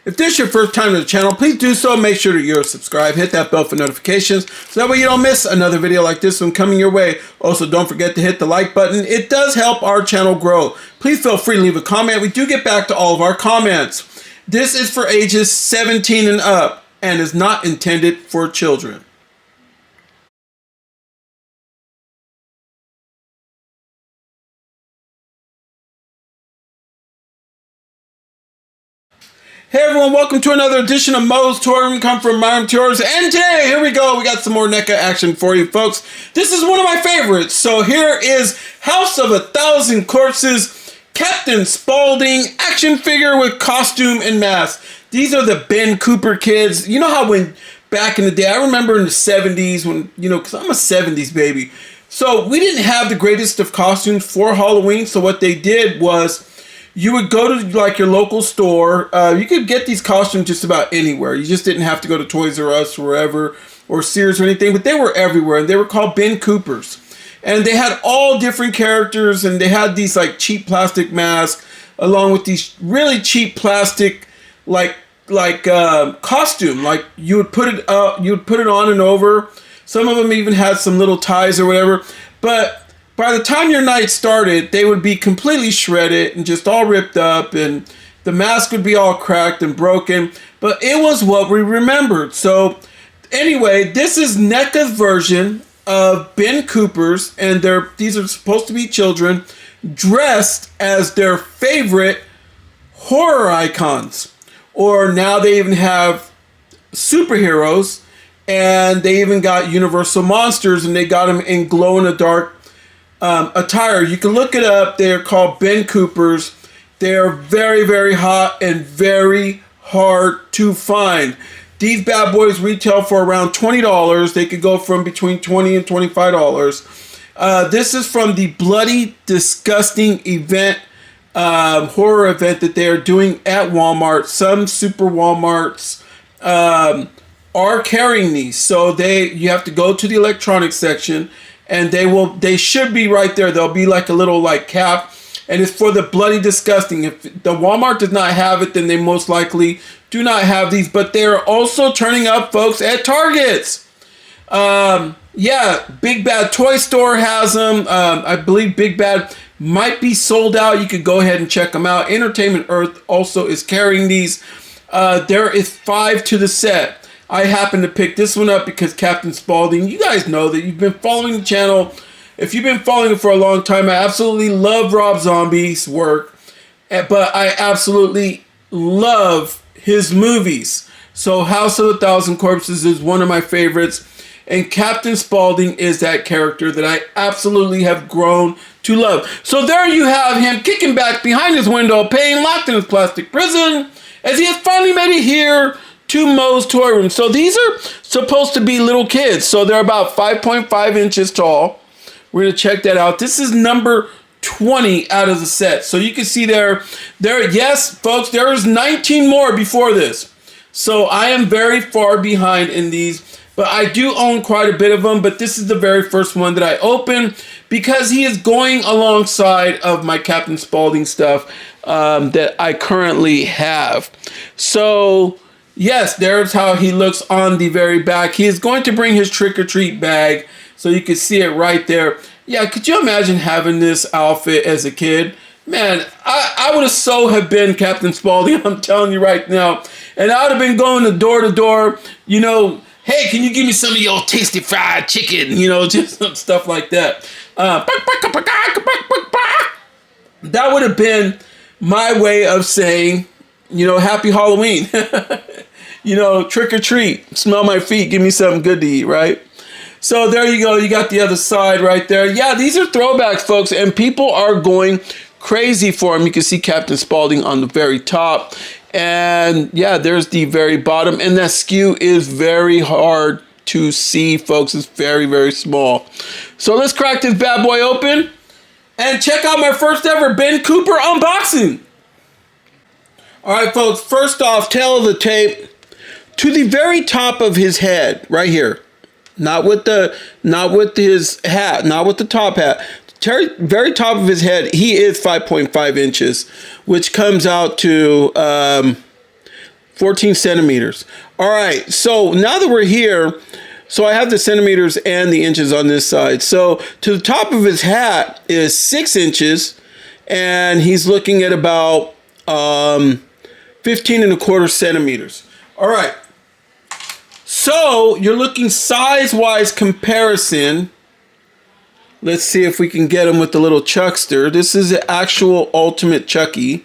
If this is your first time to the channel, please do so. Make sure that you're subscribed. Hit that bell for notifications so that way you don't miss another video like this one coming your way. Also, don't forget to hit the like button. It does help our channel grow. Please feel free to leave a comment. We do get back to all of our comments. This is for ages 17 and up and is not intended for children. Hey everyone, welcome to another edition of MOE'S Tour. Come from my tours, and today, here we go. We got some more Neca action for you folks. This is one of my favorites. So here is House of 1,000 Corpses, Captain Spaulding action figure with costume and mask. These are the Ben Cooper kids. You know how when back in the day, I remember in the 70s when, you know, because I'm a 70s baby. So we didn't have the greatest of costumes for Halloween. So what they did was, you would go to like your local store. You could get these costumes just about anywhere. You just didn't have to go to Toys R Us or wherever, or Sears or anything, but they were everywhere, and they were called Ben Coopers. And they had all different characters, and they had these like cheap plastic masks along with these really cheap plastic costume. Like you would put it on and over. Some of them even had some little ties or whatever, but by the time your night started, they would be completely shredded and just all ripped up, and the mask would be all cracked and broken, but it was what we remembered. So anyway, this is Neca's version of Ben Cooper's, and these are supposed to be children dressed as their favorite horror icons. Or now they even have superheroes, and they even got Universal Monsters, and they got them in glow-in-the-dark attire. You can look it up. They're called Ben Coopers. They're very, very hot and very hard to find. These bad boys retail for around $20. They could go from between $20 and $25. This is from the Bloody Disgusting event, horror event that they are doing at Walmart. Some super Walmarts are carrying these. So you have to go to the electronics section, and they should be right there. There'll be like a little like cap, and it's for the Bloody Disgusting. If the Walmart does not have it, then they most likely do not have these, but they're also turning up, folks, at Targets. Yeah, Big Bad Toy Store has them. I believe Big Bad might be sold out. You could go ahead and check them out. Entertainment Earth also is carrying these. There is 5 to the set. I happen to pick this one up because Captain Spaulding, you guys know that you've been following the channel. If you've been following it for a long time, I absolutely love Rob Zombie's work, but I absolutely love his movies. So House of 1,000 Corpses is one of my favorites, and Captain Spaulding is that character that I absolutely have grown to love. So there you have him kicking back behind his window, paying locked in his plastic prison, as he has finally made it here to MOE'S Toy Room. So these are supposed to be little kids. So they're about 5.5 inches tall. We're going to check that out. This is number 20 out of the set. So you can see yes, folks, there is 19 more before this. So I am very far behind in these, but I do own quite a bit of them. But this is the very first one that I opened because he is going alongside of my Captain Spaulding stuff that I currently have. So yes, there's how he looks on the very back. He is going to bring his trick-or-treat bag, so you can see it right there. Yeah, could you imagine having this outfit as a kid? Man, I would have been Captain Spaulding, I'm telling you right now. And I would have been going to door, you know, hey, can you give me some of your tasty fried chicken? You know, just some stuff like that. That would have been my way of saying, you know, happy Halloween. You know, trick or treat, smell my feet, give me something good to eat, right? So there you go. You got the other side right there. Yeah, these are throwbacks, folks, and people are going crazy for them. You can see Captain Spaulding on the very top. And yeah, there's the very bottom. And that skew is very hard to see, folks. It's very, very small. So let's crack this bad boy open and check out my first ever Ben Cooper unboxing. All right, folks, first off, tail of the tape. To the very top of his head, right here, not with his hat, not with the top hat, very top of his head, he is 5.5 inches, which comes out to 14 centimeters. All right, so now that we're here, so I have the centimeters and the inches on this side. So to the top of his hat is 6 inches, and he's looking at about 15 1/4 centimeters. All right, so you're looking size-wise comparison. Let's see if we can get him with the little Chuckster. This is the actual Ultimate Chucky.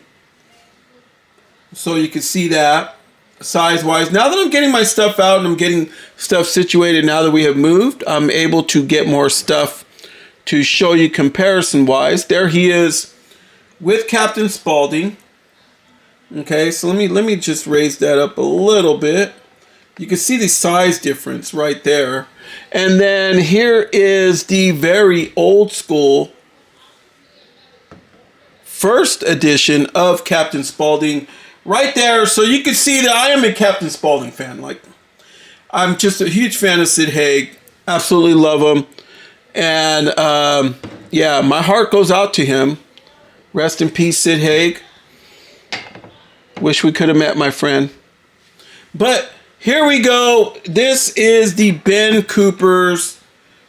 So you can see that size-wise. Now that I'm getting my stuff out and I'm getting stuff situated now that we have moved, I'm able to get more stuff to show you comparison-wise. There he is with Captain Spaulding. Okay, so let me just raise that up a little bit. You can see the size difference right there. And then here is the very old school first edition of Captain Spaulding right there. So you can see that I am a Captain Spaulding fan. Like, I'm just a huge fan of Sid Haig. Absolutely love him. And yeah, my heart goes out to him. Rest in peace, Sid Haig. Wish we could have met, my friend. But here we go. This is the Ben Coopers.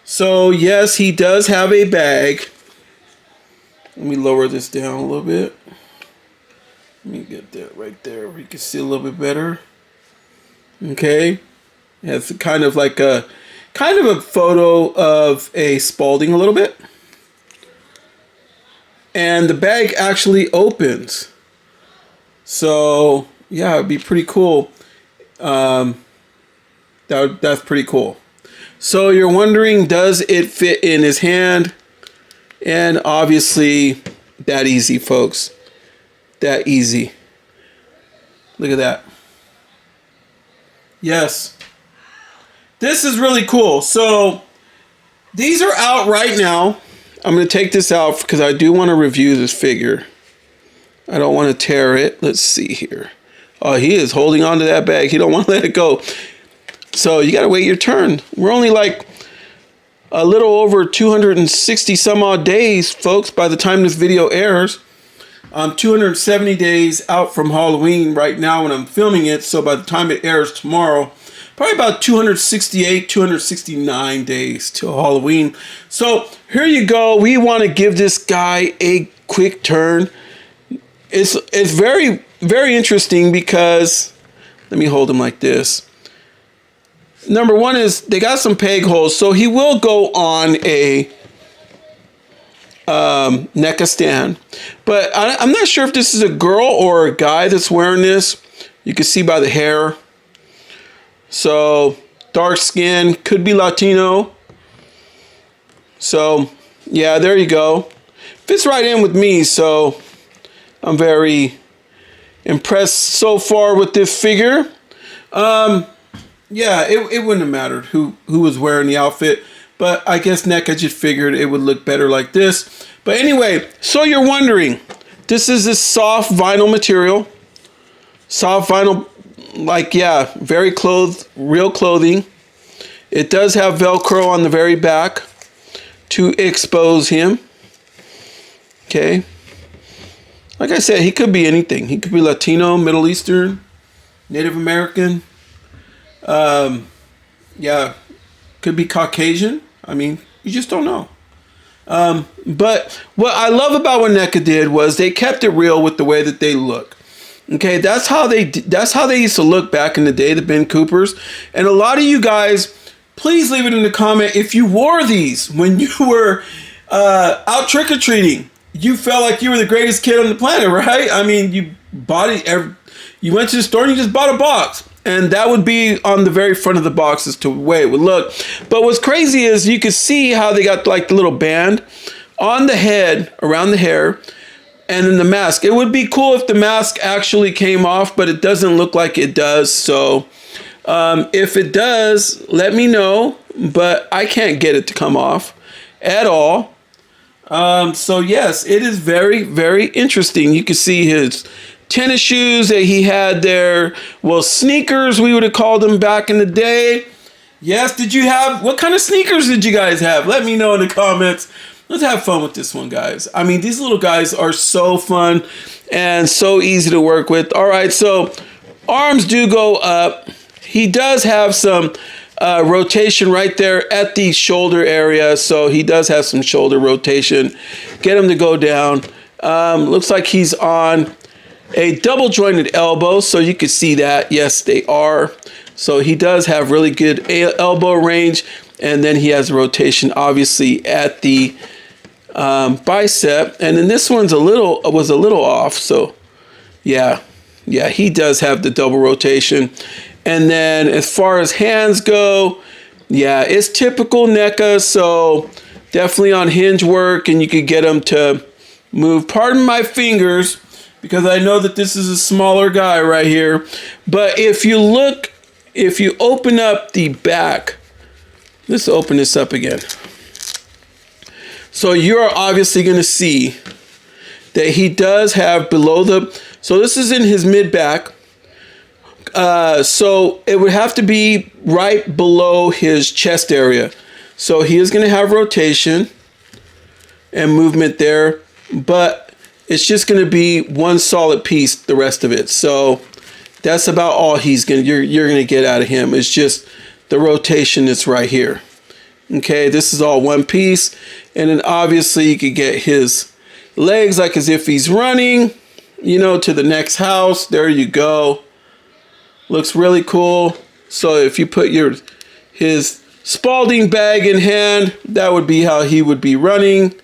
So yes, he does have a bag. Let me lower this down a little bit. Let me get that right there where you can see a little bit better. Okay. It's kind of like a photo of a Spaulding a little bit. And the bag actually opens. So yeah, it'd be pretty cool. That's pretty cool. So you're wondering, does it fit in his hand? And obviously, that easy, folks. That easy. Look at that. Yes. This is really cool. So these are out right now. I'm going to take this out because I do want to review this figure. I don't want to tear it. Let's see here. Oh, he is holding on to that bag. He don't want to let it go. So you got to wait your turn. We're only like a little over 260 some odd days, folks, by the time this video airs. 270 days out from Halloween right now when I'm filming it. So by the time it airs tomorrow, probably about 268, 269 days till Halloween. So here you go. We want to give this guy a quick turn. It's very, very interesting because, let me hold him like this. Number one is they got some peg holes, so he will go on a Neca stand. But I'm not sure if this is a girl or a guy that's wearing this. You can see by the hair. So dark skin, could be Latino. So yeah, there you go. Fits right in with me, so I'm very impressed so far with this figure. Yeah, it wouldn't have mattered who was wearing the outfit, but I guess Neca just figured it would look better like this. But anyway, so you're wondering, this is this soft vinyl material. Soft vinyl, like, yeah, very real clothing. It does have Velcro on the very back to expose him. Okay. Like I said, he could be anything. He could be Latino, Middle Eastern, Native American. Yeah, could be Caucasian. I mean, you just don't know. But what I love about what Neca did was they kept it real with the way that they look. Okay, that's how they used to look back in the day, the Ben Coopers. And a lot of you guys, please leave it in the comment if you wore these when you were out trick-or-treating. You felt like you were the greatest kid on the planet, right? I mean, you bought it. You went to the store and you just bought a box. And that would be on the very front of the box as to the way it would look. But what's crazy is you can see how they got like the little band on the head, around the hair, and then the mask. It would be cool if the mask actually came off, but it doesn't look like it does. So if it does, let me know. But I can't get it to come off at all. So yes, it is very, very interesting. You can see his tennis shoes that he had there. Well, sneakers, we would have called them back in the day. Yes, what kind of sneakers did you guys have? Let me know in the comments. Let's have fun with this one, guys. I mean, these little guys are so fun and so easy to work with. All right, so Arms do go up. He does have some rotation right there at the shoulder area, so he does have some shoulder rotation. Get him to go down. Looks like he's on a double jointed elbow, so you can see that. Yes, they are. So he does have really good elbow range, and then he has rotation obviously at the bicep, and then this one's was a little off. So yeah, he does have the double rotation. And then as far as hands go, yeah, it's typical Neca, so definitely on hinge work, and you could get him to move. Pardon my fingers, because I know that this is a smaller guy right here. But if you open up the back, let's open this up again. So you're obviously going to see that he does have below the, so this is in his mid back. So it would have to be right below his chest area. So he is going to have rotation and movement there, but it's just going to be one solid piece the rest of it. So that's about all you're going to get out of him. It's just the rotation that's right here. Okay, this is all one piece. And then obviously you could get his legs like as if he's running, to the next house. There you go. Looks really cool. So if you put his Spaulding bag in hand, that would be how he would be running.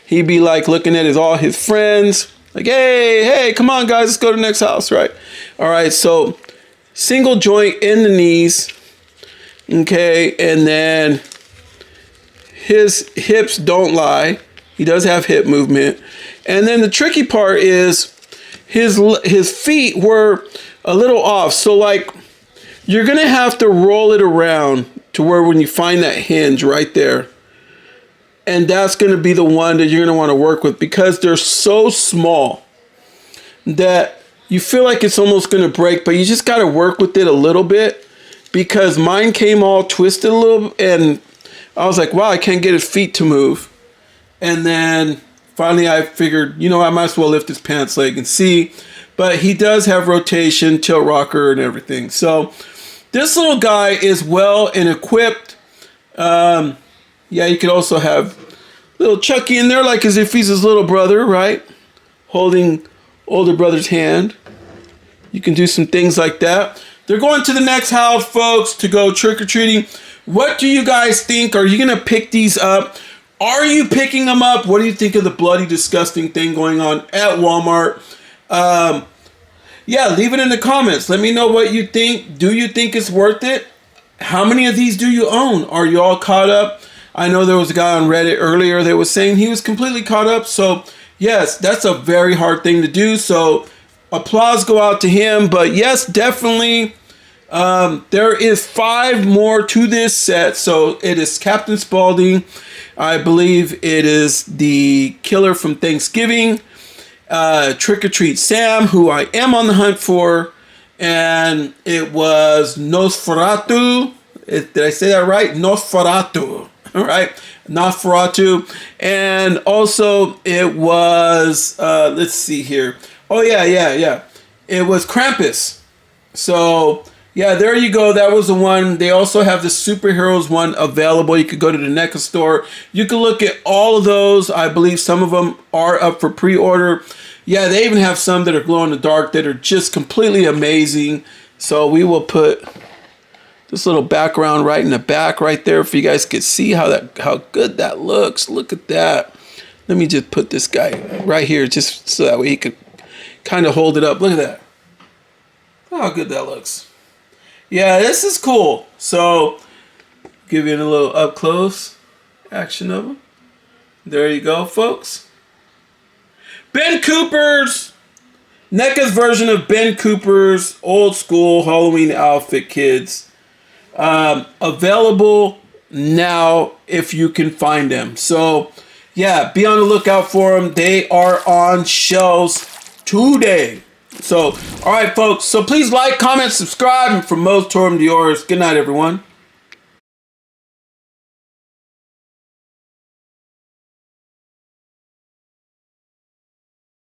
He'd be like looking at all his friends, like, hey, come on guys, let's go to the next house, right? All right, so single joint in the knees, okay, and then his hips don't lie. He does have hip movement. And then the tricky part is his feet were a little off. So like you're going to have to roll it around to where when you find that hinge right there, and that's going to be the one that you're going to want to work with, because they're so small that you feel like it's almost going to break, but you just got to work with it a little bit, because mine came all twisted a little, and I was like, wow, I can't get his feet to move. And then finally I figured, I might as well lift his pants leg and see. But he does have rotation, tilt rocker, and everything. So this little guy is well and equipped. Yeah, you could also have little Chucky in there, like as if he's his little brother, right? Holding older brother's hand. You can do some things like that. They're going to the next house, folks, to go trick-or-treating. What do you guys think? Are you going to pick these up? Are you picking them up? What do you think of the bloody, disgusting thing going on at Walmart? Yeah, leave it in the comments. Let me know what you think. Do you think it's worth it? How many of these do you own? Are you all caught up? I know there was a guy on Reddit earlier that was saying he was completely caught up. So yes, that's a very hard thing to do. So applause go out to him. But yes, definitely, there is 5 more to this set. So it is Captain Spaulding. I believe it is the killer from Thanksgiving. Trick or Treat Sam, who I am on the hunt for, and it was Nosferatu. Did I say that right? Nosferatu. All right, Nosferatu, and also it was let's see here. Oh yeah. It was Krampus. So yeah, there you go. That was the one. They also have the superheroes one available. You could go to the Neca store. You can look at all of those. I believe some of them are up for pre-order. Yeah, they even have some that are glow in the dark that are just completely amazing. So we will put this little background right in the back right there for you guys could see how good that looks. Look at that. Let me just put this guy right here just so that way he could kind of hold it up. Look at that. Look how good that looks. Yeah, this is cool. So, give you a little up close action of them. There you go, folks. Ben Cooper's, Neca's version of Ben Cooper's old school Halloween outfit, kids. Available now if you can find them. So, yeah, be on the lookout for them. They are on shelves today. So, all right, folks. So please like, comment, subscribe, and from Moe's to yours. Good night, everyone.